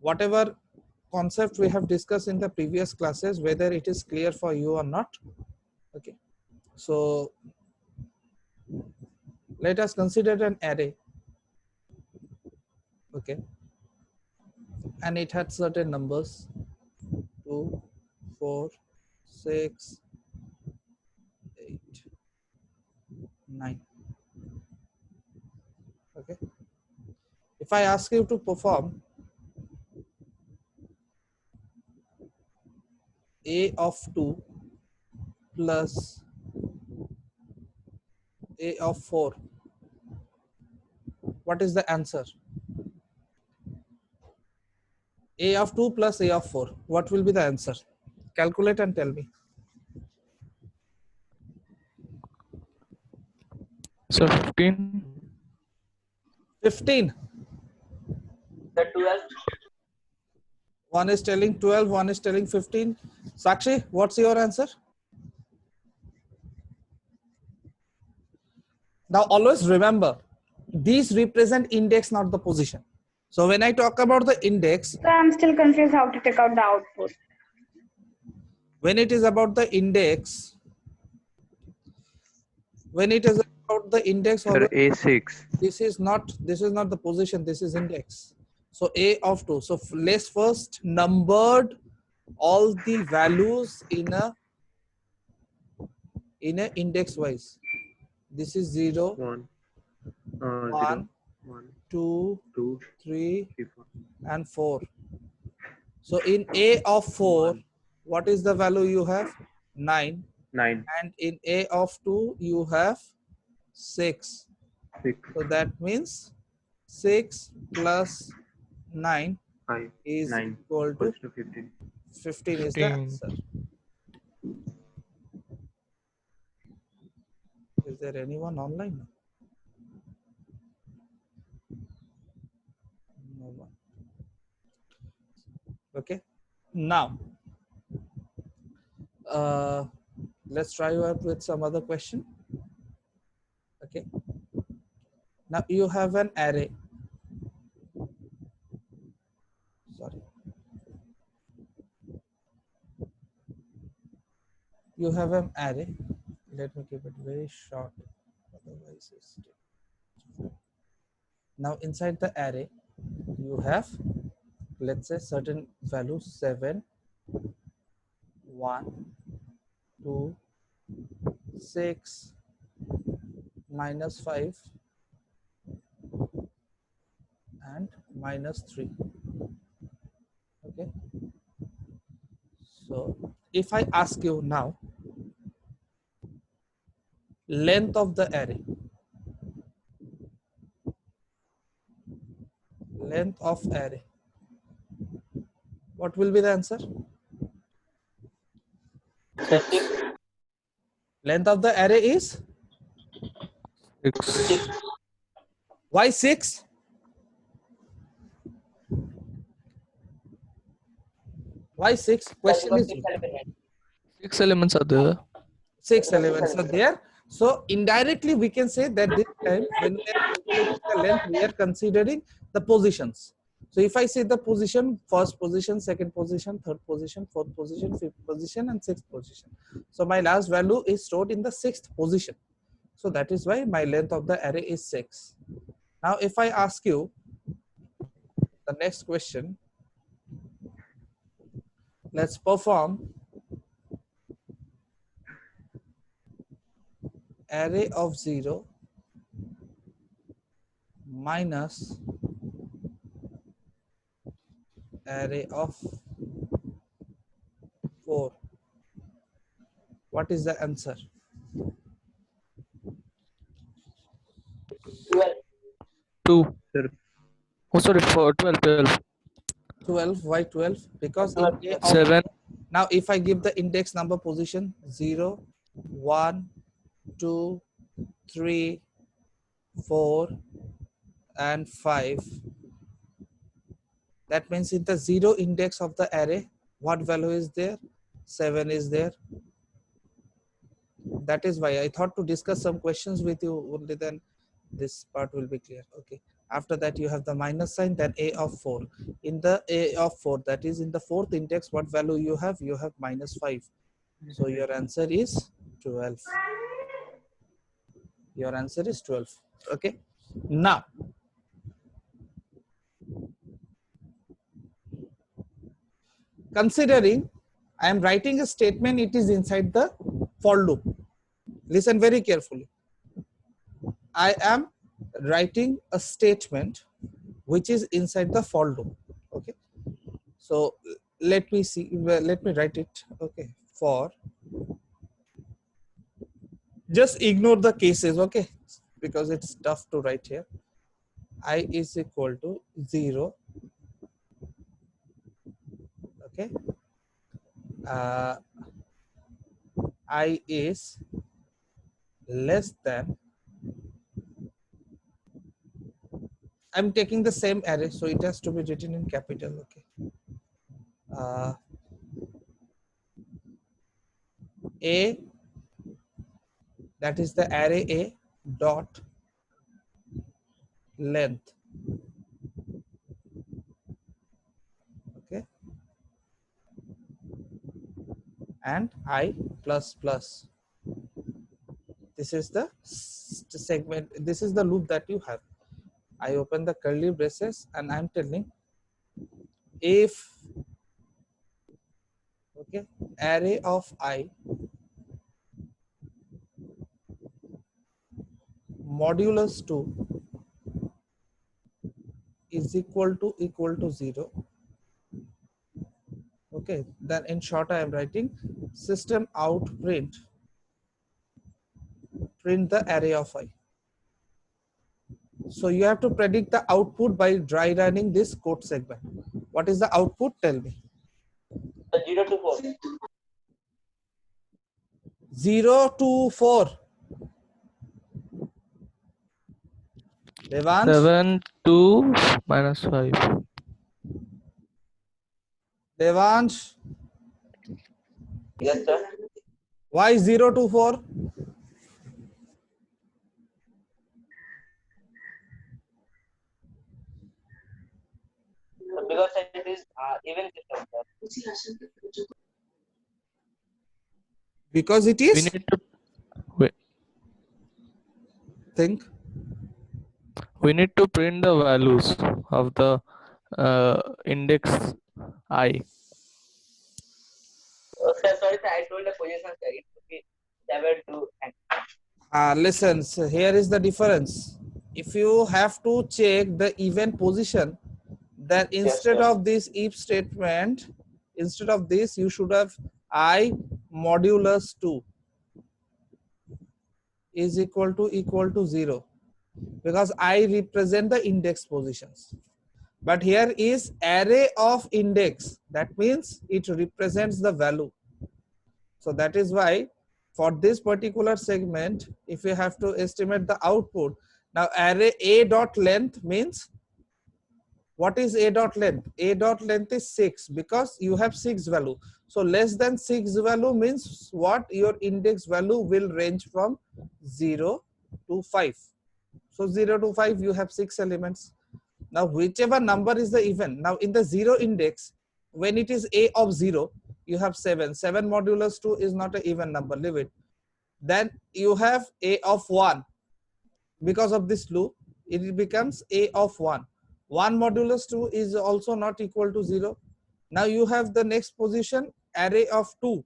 whatever concept we have discussed in the previous classes, whether it is clear for you or not. Okay, so let us consider an array. Okay, and it had certain numbers 2, 4, 6, 8, 9. Okay, if I ask you to perform a of 2 plus a of 4, what is the answer? A of 2 plus a of 4, what will be the answer? Calculate and tell me. So 15. 15. The 12. One is telling 12, one is telling 15. Sakshi, what's your answer? Now always remember, these represent index, not the position. So when I talk about the index, So I'm still confused how to take out the output. when it is about the index, when it is about the index of Sir, the, A6. this is not the position, this is index. So a of 2. So let's first numbered all the values in a index wise. This is 0, 1, 1, 1, 2, 2, 3, 3, 4. and 4. So in a of 4, 1, what is the value you have? 9. 9, And in a of 2, you have 6. 6, So that means 6 plus 9 5, is 9 equal to equals to 15. 15 is the 15. answer. Is there anyone online? No one. Okay. Now, let's try out with some other question. Okay. Now you have an array. Sorry. You have an array. Let me keep it very short. Otherwise, it's now inside the array, you have, let's say, certain values 7, 1, 2, 6, -5, and -3. Okay. So if I ask you now, length of the array, length of array, what will be the answer? 6. Length of the array is 6. why 6? Why 6? Question Because is 6 elements. 6 elements are there. 6 elements are there. So indirectly we can say that this time when we are calculating the length, we are considering the positions. So if I say the position, first position, second position, third position, fourth position, fifth position, and sixth position. So my last value is stored in the sixth position. So that is why my length of the array is 6. Now if I ask you the next question, let's perform array of 0 minus array of 4. What is the answer? 12. 2. Sir, Oh, sorry, for 12. 12. 12. Why 12? Because in 12. A of 7. now, if I give the index number position 0, 1, 2, 3, 4, and 5, that means in the 0 index of the array, what value is there? 7 is there. That is why I thought to discuss some questions with you, only then this part will be clear. Okay. After that, you have the minus sign, then a of 4. In the a of 4, that is in the fourth index, what value you have? You have minus 5. So your answer is 12. Your answer is 12. Okay. Now, considering I am writing a statement, it is inside the for loop. Listen very carefully. I am writing a statement which is inside the for loop. Okay. So let me see. Let me write it. Okay. For. Just ignore the cases. Okay. Because it's tough to write here. I is equal to 0. Okay. I is less than. I'm taking the same array, so it has to be written in capital. Okay. A, that is the array A dot length. Okay. And I plus plus. This is the segment. This is the loop that you have. I open the curly braces and I'm telling if, okay, array of I modulus 2 is equal to 0. Okay, then in short I am writing system out print the array of I. So you have to predict the output by dry running this code segment. What is the output? Tell me. 0 to 4. 0 to 4. Devansh? 7 2 minus 5. Devansh? Yes, sir. Why 0 to 4? Because it is even system, sir. Because it We is, need to wait. think. We need to print the values of the index I. Sir, sorry, sir, I told the position, sir. It should be 7 to and Listen, so here is the difference. If you have to check the event position, then instead sir. of this if statement, instead of this, you should have I modulus 2 is equal to 0, because I represent the index positions. But here is array of index. That means it represents the value. So that is why for this particular segment, if you have to estimate the output, now array a dot length means, what is a dot length? A dot length is 6 because you have 6 value. So less than 6 value means what? Your index value will range from 0 to 5. So 0 to 5 you have 6 elements. Now whichever number is the even. Now in the 0 index, when it is a of 0, you have 7. 7 modulus 2 is not an even number, leave it. Then you have a of 1. Because of this loop, it becomes a of 1. 1 modulus 2 is also not equal to 0. Now you have the next position, array of 2.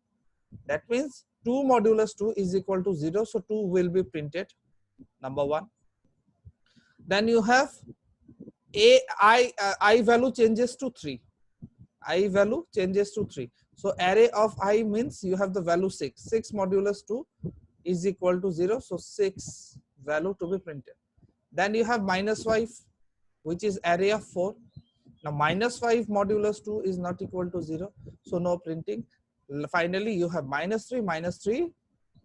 That means 2 modulus 2 is equal to 0. So 2 will be printed, number 1. Then you have I value changes to 3. I value changes to 3. So array of I means you have the value 6. 6 modulus 2 is equal to 0. So 6 value to be printed. Then you have minus 5, which is array of 4. Now minus 5 modulus 2 is not equal to 0. So no printing. Finally, you have minus 3. Minus 3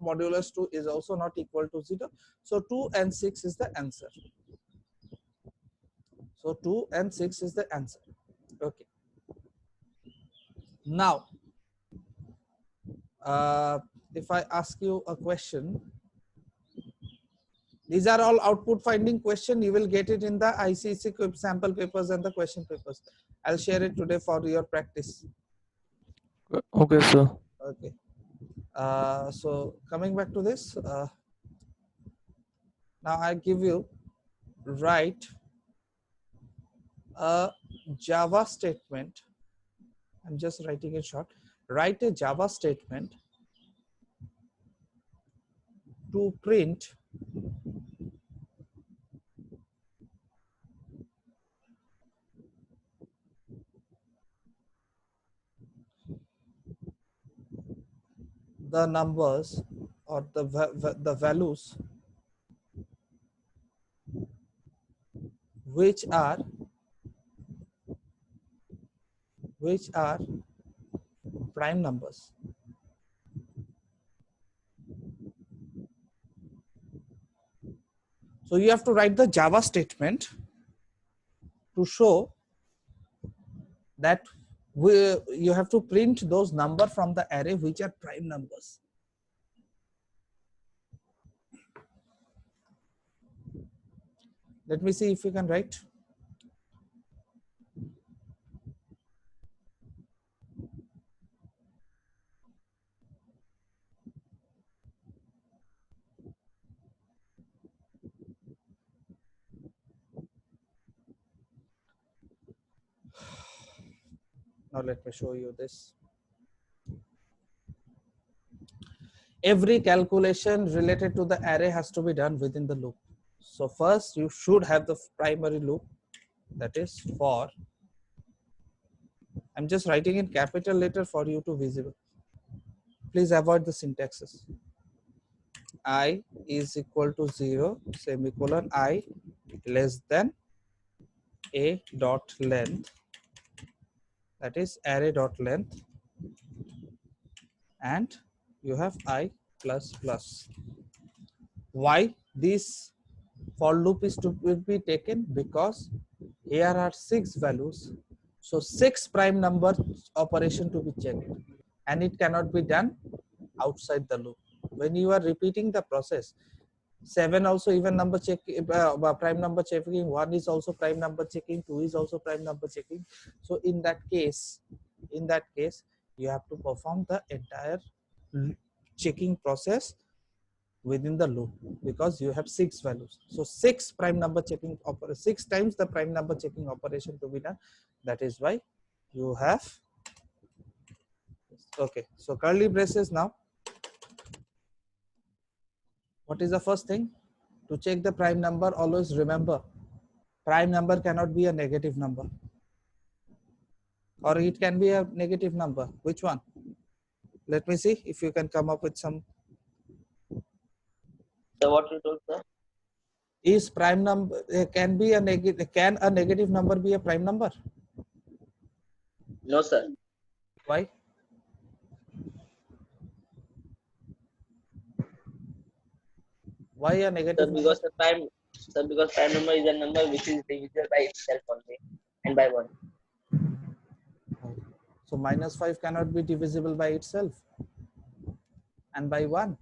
modulus 2 is also not equal to 0. So 2 and 6 is the answer. So 2 and 6 is the answer. Okay. Now, if I ask you a question, These are all output finding question. You will get it in the ICC sample papers and the question papers. I'll share it today for your practice. Okay, sir. Okay. So coming back to this, now I give you write a Java statement. I'm just writing it short. Write a Java statement to print the numbers or the values which are prime numbers. So you have to write the Java statement to show that you have to print those numbers from the array which are prime numbers. Let me see if you can write. Now let me show you this. Every calculation related to the array has to be done within the loop. So first you should have the primary loop, that is for. I'm just writing in capital letter for you to visible. Please avoid the syntaxes. I is equal to 0 semicolon I less than a dot length, that is array dot length, and you have I plus plus. Why this for loop is to be taken? Because here are 6 values, so 6 prime number operation to be checked, and it cannot be done outside the loop. When you are repeating the process, 7 also even number check, prime number checking, 1 is also prime number checking, 2 is also prime number checking. So in that case you have to perform the entire checking process within the loop, because you have 6 values. So 6 prime number checking 6 times the prime number checking operation to be done. That is why you have. Okay, so curly braces. Now what is the first thing? To check the prime number, always remember, prime number cannot be a negative number, or it can be a negative number. Which one? Let me see if you can come up with some. So what you told, sir? Is prime number can be a negative? Can a negative number be a prime number? No, sir. Why? Why a negative number? Because prime number is a number which is divisible by itself only and by 1. So -5 cannot be divisible by itself and by 1.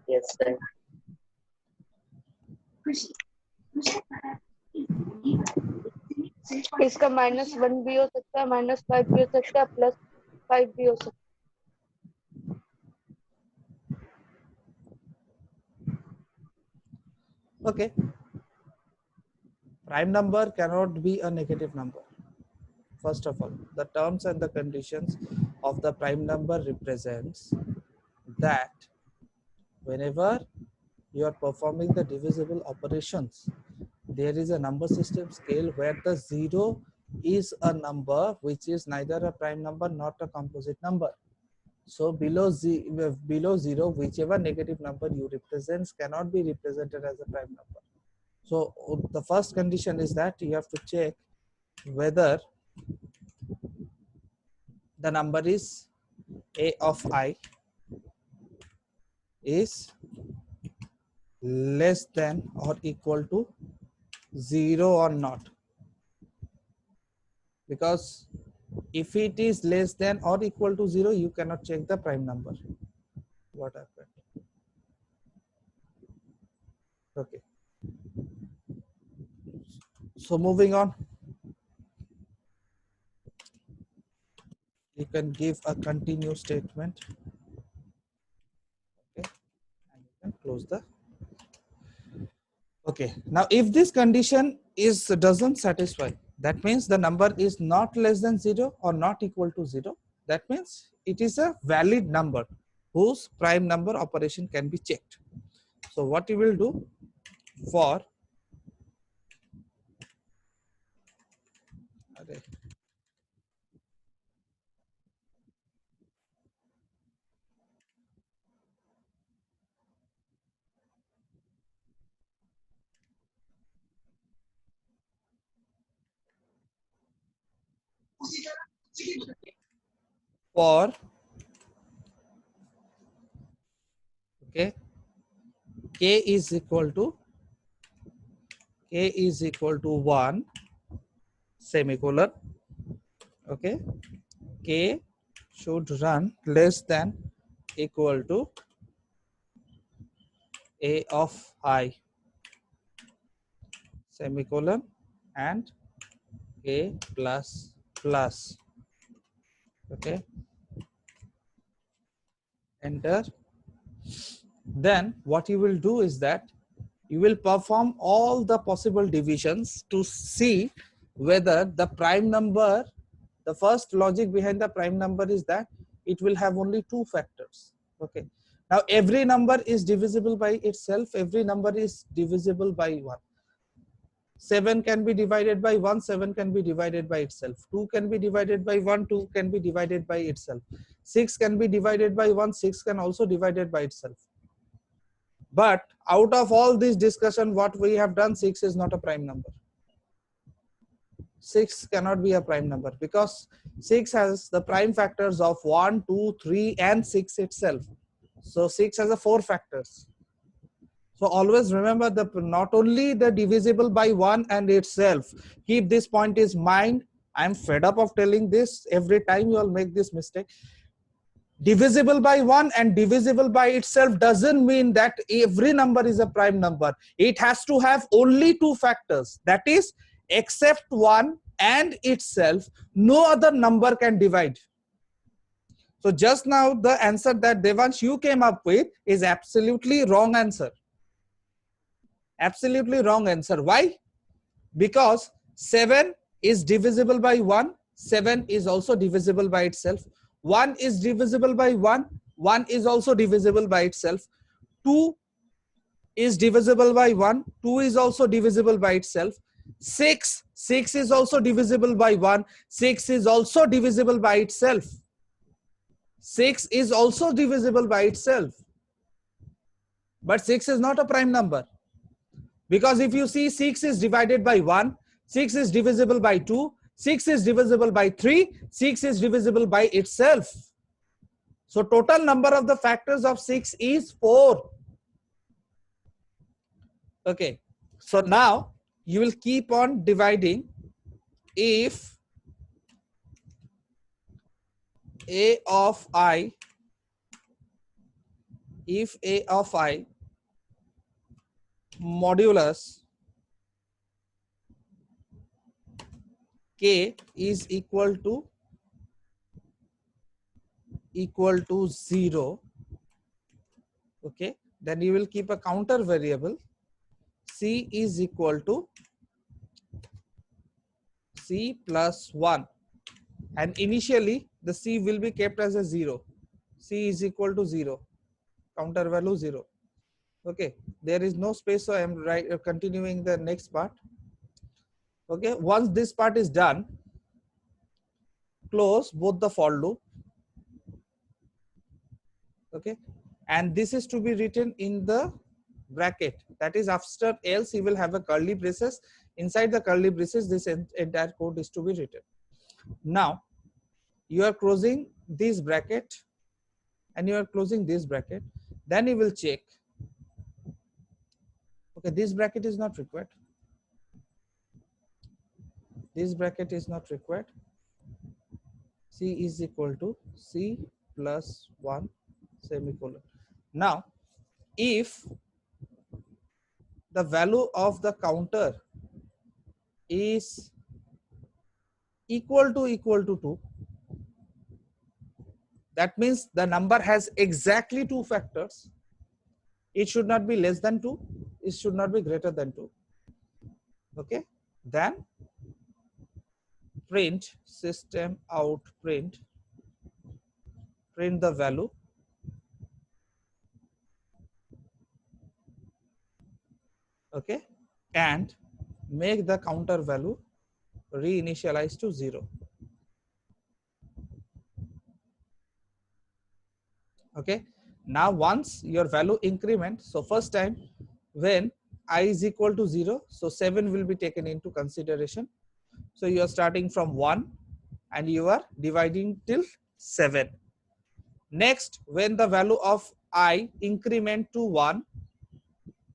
Yes, sir. इसका -1 भी हो सकता है, -5 भी हो सकता है, +5 भी हो सकता है. Okay. Prime number cannot be a negative number. First of all, the terms and the conditions of the prime number represents that whenever you are performing the divisible operations, there is a number system scale where the 0 is a number which is neither a prime number nor a composite number. So below 0, whichever negative number you represents cannot be represented as a prime number. So the first condition is that you have to check whether the number is a of I is less than or equal to 0 or not. because if it is less than or equal to 0, you cannot check the prime number. What happened? Okay. So moving on, you can give a continue statement. Okay, and you can close the. Okay, now if this condition doesn't satisfy, that means the number is not less than 0 or not equal to 0. That means it is a valid number whose prime number operation can be checked. So what you will do for for okay k is equal to 1 semicolon. Okay, k should run less than equal to a of I semicolon and a plus plus. Okay, enter. Then what you will do is that you will perform all the possible divisions to see whether the prime number, the first logic behind the prime number is that it will have only two factors. Okay, now every number is divisible by itself, every number is divisible by 1. 7 can be divided by 1, 7 can be divided by itself. 2 can be divided by 1, 2 can be divided by itself. 6 can be divided by 1, 6 can also divided by itself. But out of all this discussion, what we have done, 6 is not a prime number. 6 cannot be a prime number because 6 has the prime factors of 1, 2, 3 and 6 itself. So 6 has a 4 factors. So always remember the not only the divisible by 1 and itself. Keep this point in mind. I'm fed up of telling this every time you all make this mistake. Divisible by 1 and divisible by itself doesn't mean that every number is a prime number. It has to have only two factors. That is, except 1 and itself, no other number can divide. So just now the answer that Devansh you came up with is absolutely wrong answer. Absolutely wrong answer. Why? Because 7 is divisible by 1. 7 is also divisible by itself. 1 is divisible by 1. 1 is also divisible by itself. 2 is divisible by 1. 2 is also divisible by itself. 6 is also divisible by 1. 6 is also divisible by itself. 6 is also divisible by itself. But 6 is not a prime number. Because if you see 6 is divided by 1, 6 is divisible by 2, 6 is divisible by 3, 6 is divisible by itself. So total number of the factors of 6 is 4. Okay. So now you will keep on dividing if a of I modulus k is equal to 0. Okay, then you will keep a counter variable. C is equal to C plus 1, and initially the C will be kept as a 0. C is equal to 0, counter value 0. Okay, there is no space, so I am continuing the next part. Okay, once this part is done, close both the for loop. Okay, and this is to be written in the bracket, that is after else you will have a curly braces. Inside the curly braces this entire code is to be written. Now you are closing this bracket and you are closing this bracket, then you will check. Okay, this bracket is not required. This bracket is not required. C is equal to C plus 1 semicolon. Now, if the value of the counter is equal to 2, that means the number has exactly 2 factors. It should not be less than 2. It should not be greater than 2. Okay. Then print system out print the value okay, and make the counter value reinitialize to 0. Okay. Now once your value increment, so first time when I is equal to 0, so 7 will be taken into consideration. So you are starting from 1 and you are dividing till 7. Next, when the value of I increment to 1,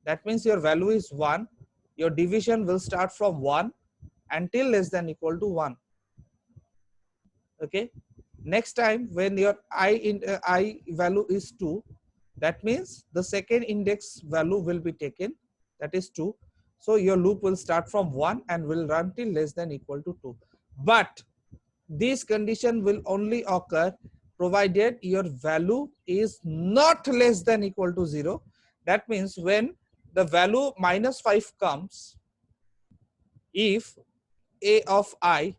that means your value is 1, your division will start from 1 until less than equal to 1. Okay. Next time when your I value is 2, that means the second index value will be taken, that is 2. So your loop will start from 1 and will run till less than equal to 2. But this condition will only occur provided your value is not less than equal to 0. That means when the value minus 5 comes, if a of I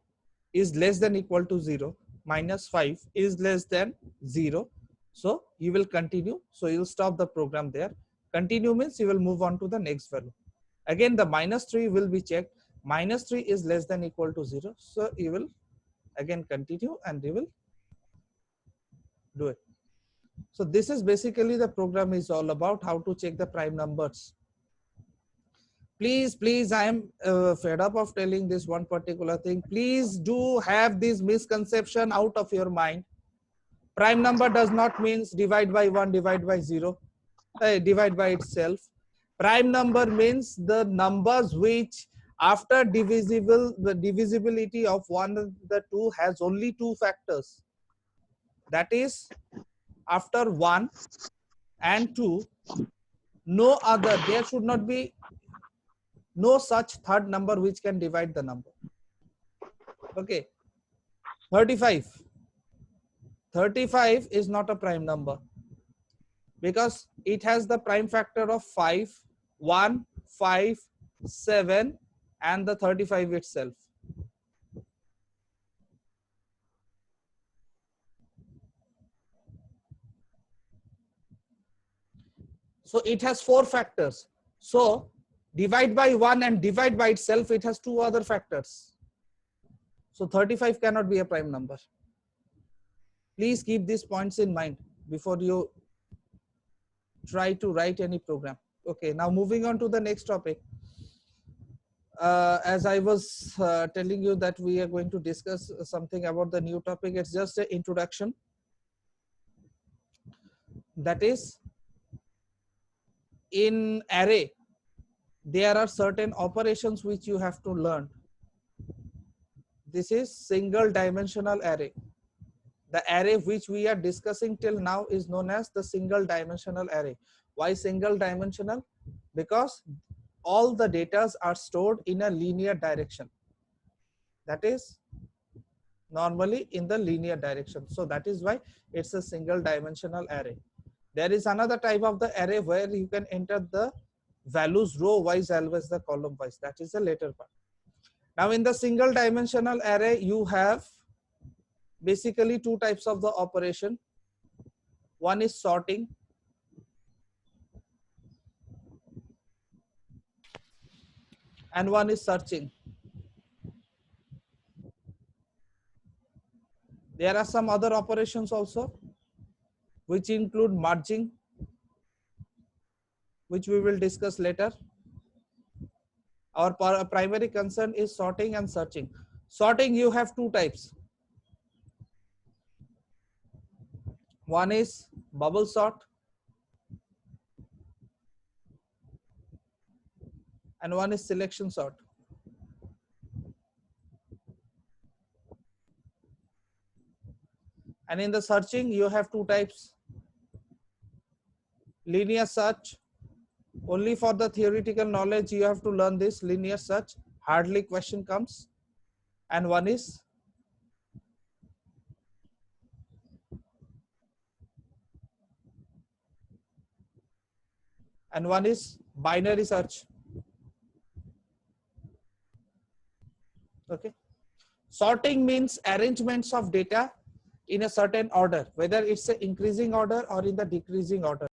is less than equal to 0, minus 5 is less than 0, so you will continue. So you will stop the program there. Continue means you will move on to the next value. Again the minus 3 will be checked. Minus 3 is less than equal to 0, so you will again continue and you will do it. So this is basically the program is all about, how to check the prime numbers. Please, I am fed up of telling this one particular thing. Please do have this misconception out of your mind. Prime number does not means divide by 1, divide by 0, divide by itself. Prime number means the numbers which after the divisibility of one and the 2 has only 2 factors. That is, after 1 and 2, no other, there should not be no such third number which can divide the number. Okay. 35 is not a prime number because it has the prime factor of 5, 1, 5, 7 and the 35 itself. So it has 4 factors. So divide by 1 and divide by itself, it has 2 other factors. So 35 cannot be a prime number. Please keep these points in mind before you try to write any program. Okay, now moving on to the next topic. As I was telling you that we are going to discuss something about the new topic. It's just an introduction. That is, in array, there are certain operations which you have to learn. This is single dimensional array. The array which we are discussing till now is known as the single dimensional array. Why single dimensional? Because all the data are stored in a linear direction. That is normally in the linear direction. So that is why it's a single dimensional array. There is another type of the array where you can enter the values row wise as well as the column wise. That is the later part. Now in the single dimensional array, you have basically 2 types of the operation. One is sorting and one is searching. There are some other operations also which include merging, which we will discuss later. Our primary concern is sorting and searching. Sorting, you have 2 types. One is bubble sort and one is selection sort. And in the searching, you have two types. Linear search. Only for the theoretical knowledge, you have to learn this linear search. Hardly question comes. And one is binary search. Okay. Sorting means arrangements of data in a certain order, whether it's a increasing order or in the decreasing order.